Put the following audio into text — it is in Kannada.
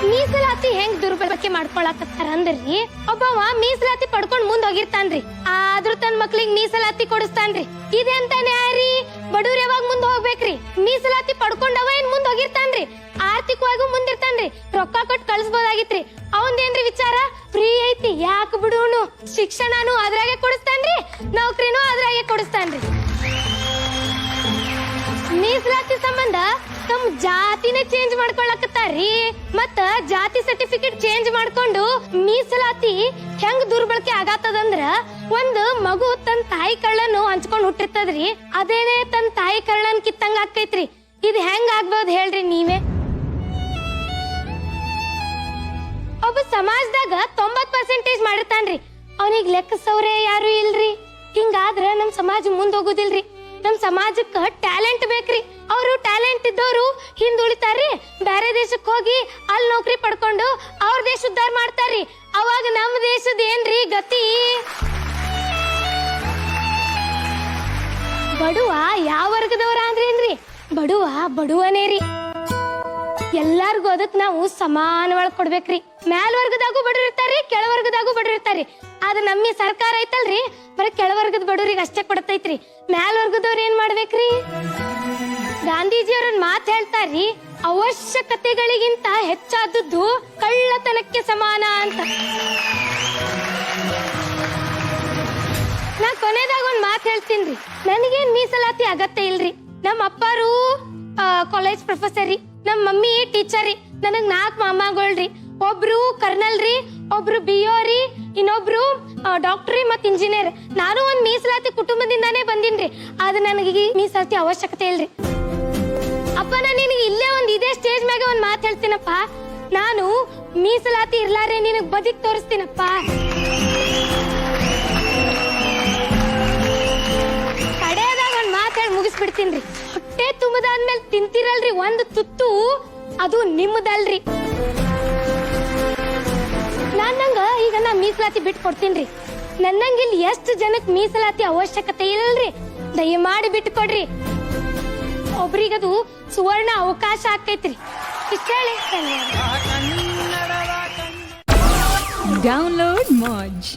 ಮೀಸಲಾತಿ ಹೆಂಗ್ ದುರ್ಬಳಕೆ ಮಾಡ್ಕೊಳಕತ್ತಾರ ಅಂದ್ರಿ, ಒಬ್ಬವ ಮೀಸಲಾತಿ ಪಡ್ಕೊಂಡ್ ಮುಂದ್ ಹೋಗಿರ್ತಾನ್ರಿ, ಆದ್ರೂ ತನ್ ಮಕ್ಳಿಗೆ ಮೀಸಲಾತಿ ಕೊಡಿಸ್ತಾನ್ರಿ. ಇದೆಂತ ನ್ಯಾಯ ರೀ? ಬಡವ್ರ ಯಾವಾಗ ಮುಂದ್ ಹೋಗ್ಬೇಕ್ರಿ? ಮೀಸಲಾತಿ ಪಡ್ಕೊಂಡವ ಏನ್ ಮುಂದ್ ಹೋಗಿರ್ತಾನ್ರಿ, ಆರ್ಥಿಕವಾಗೂ ಮುಂದಿರ್ತಾನ್ರಿ, ರೊಕ್ಕ ಕೊಟ್ಟು ಕಳ್ಸ್ಬೋದಾಗಿತ್ರಿ. ಅವಂದೇನ್ರಿ ವಿಚಾರ? ಫ್ರೀ ಐತಿ ಯಾಕೆ ಬಿಡೋನು, ಶಿಕ್ಷಣನು ಅದ್ರಾಗೆ ಕೊಡಿಸ್ತಾನ್ರಿ, ನೌಕರಿನೂ ಅದ್ರಾಗೆ ಕೊಡಿಸ್ತಾನ್ರಿ. ಮೀಸಲಾತಿ ಸಂಬಂಧ ತಮ್ಮ ಜಾತಿನೇ ಚೇಂಜ್ ಮಾಡ್ಕೊಳಕತ್ತಾರ್ರಿ. ಮತ್ತ ಜಾತಿ ಸರ್ಟಿಫಿಕೇಟ್ ಚೇಂಜ್ ಮಾಡ್ಕೊಂಡು ಮೀಸಲಾತಿ ಹೆಂಗ್ ದುರ್ಬಳಕೆ ಆಗತ್ತದಂದ್ರ, ಒಂದ್ ಮಗು ತನ್ ತಾಯಿ ಕಳ್ಳನ್ನು ಹಂಚ್ಕೊಂಡ್ ಹುಟ್ಟಿರ್ತದ್ರಿ, ಅದೇನೆ ತನ್ ತಾಯಿ ಕಳ್ಳನ್ ಕಿತ್ತಂಗ ಆಕೈತ್ರಿ. ಇದ್ ಹೆಂಗ್ ಆಗ್ಬೋದು ಹೇಳ್ರಿ ನೀವೇ? ಒಬ್ಬ ಸಮಾಜದಾಗ 90% ಮಾಡಿರ್ತಾನ್ರಿ, ಅವನಿಗೆ ಲೆಕ್ಕಸವ್ರೆ ಯಾರು ಇಲ್ರಿ. ಹಿಂಗಾದ್ರ ನಮ್ ಸಮಾಜ ಮುಂದ್ ಹೋಗುದಿಲ್ರಿ. ನಮ್ ಸಮಾಜಕ್ಕ ಟ್ಯಾಲೆಂಟ್ ಬೇಕ್ರಿ. ಅವರು ಟ್ಯಾಲೆಂಟ್ ಇದ್ದವರು ಹಿಂದುಳಿತಾರ್ರಿ, ಬೇರೆ ದೇಶಕ್ಕೆ ಹೋಗಿ ಅಲ್ಲಿ ನೌಕರಿ ಪಡ್ಕೊಂಡು ಅವ್ರ ದೇಶ ಉದ್ಧಾರ ಮಾಡ್ತಾರ್ರಿ. ಅವಾಗ ನಮ್ ದೇಶದ ಏನ್ರಿ ಗತಿ? ಬಡವ ಯಾವ ವರ್ಗದವ್ರ ಅಂದ್ರೇನ್ರಿ? ಬಡವ ಬಡವನೇ ರೀ. ಎಲ್ಲಾರ್ಗು ಅದಕ್ ನಾವು ಸಮಾನವಾಗಿ ಕೊಡ್ಬೇಕ್ರಿ. ಮೇಲ್ವರ್ಗದಾಗೂ ಬಡವ್ರು ಇರ್ತಾರ್ರಿ, ಕೆಳವರ್ಗದಾಗೂ ಬಡವ್ರು ಇರ್ತಾರ್ರಿ. ಆದ್ರೆ ನಮ್ಮ ಸರ್ಕಾರ ಐತಲ್ರಿ, ಬರೀ ಕೆಳವರ್ಗದ ಬಡವ್ರಿಗೆ ಅಷ್ಟೇ ಕೊಡ್ತೈತ್ರಿ. ಮೇಲ್ವರ್ಗದವ್ರ ಏನ್ ಮಾಡ್ಬೇಕ್ರಿ? ಗಾಂಧೀಜಿಯವ್ರನ್ ಮಾತ್ ಹೇಳ್ತಾರ್ರಿ, ಅವಶ್ಯಕತೆಗಳಿಗಿಂತ ಹೆಚ್ಚಾದದ್ದು ಕಳ್ಳತನಕ್ಕೆ ಸಮಾನ ಅಂತ. ನಾ ಕೊನೆದಾಗ ಒಂದ್ ಮಾತ್ ಹೇಳ್ತೀನ್ರಿ, ನನಗೇನ್ ಮೀಸಲಾತಿ ಅಗತ್ಯ ಇಲ್ರಿ. ನಮ್ಮ ಅಪ್ಪಾರು ಕಾಲೇಜ್ ಪ್ರೊಫೆಸರ್ ರೀ, ನಮ್ಮ ಮಮ್ಮಿ ಟೀಚರ್ ರೀ, ನನಗ್ 4 ಮಾಮಾಗಳ್ರಿ. ಒಬ್ರು ಕರ್ನಲ್ ರೀ, ಒಬ್ರು BO ರೀ, ಇನ್ನೊಬ್ರು ಡಾಕ್ಟ್ರಿ ಮತ್ ಇಂಜಿನಿಯರ್. ನಾನು ಒಂದ್ ಮೀಸಲಾತಿ ಕುಟುಂಬದಿಂದಾನೇ ಬಂದಿನ್ರಿ, ಆದ್ರೆ ನನಗೆ ಮೀಸಲಾತಿ ಅವಶ್ಯಕತೆ ಇಲ್ರಿ. ಅಪ್ಪ ನಾನು ನಿನಗೆ ಇಲ್ಲೇ ಒಂದ್ ಇದೇ ಸ್ಟೇಜ್ ಮ್ಯಾಗ ಒಂದ್ ಮಾತು ಹೇಳ್ತೀನಪ್ಪ, ನಾನು ಮೀಸಲಾತಿ ಇರ್ಲಾರೆ ನಿನಗ್ ಬದುಕಿ ತೋರಿಸ್ತೀನಪ್ಪ. ಕಡೆಯದಾಗ ಒಂದ್ ಮಾತು ಹೇಳಿ ಮುಗಿಸ್ಬಿಡ್ತೀನ್ರಿ. ಹೊಟ್ಟೆ ತುಂಬದಾದ್ಮೇಲೆ ತಿಂತಿರಲ್ರಿ ಒಂದು ತುತ್ತು, ಅದು ನಿಮ್ಮದಲ್ರಿ. ನನ್ನಂಗ ಈಗ ನಾ ಮೀಸಲಾತಿ ಬಿಟ್ಟು ಕೊಡ್ತೀನ್ರಿ. ನನ್ನಂಗಿಲ್ ಎಷ್ಟು ಜನಕ್ ಮೀಸಲಾತಿ ಅವಶ್ಯಕತೆ ಇಲ್ರಿ, ದಯಮಾಡಿ ಬಿಟ್ಟು ಕೊಡ್ರಿ. ಒಬ್ರಿಗದು ಸುವರ್ಣ ಅವಕಾಶ ಆಕೈತ್ರಿ. ಇಷ್ಟ ಹೇಳಿ. ಡೌನ್ಲೋಡ್ ಮೋಜ್.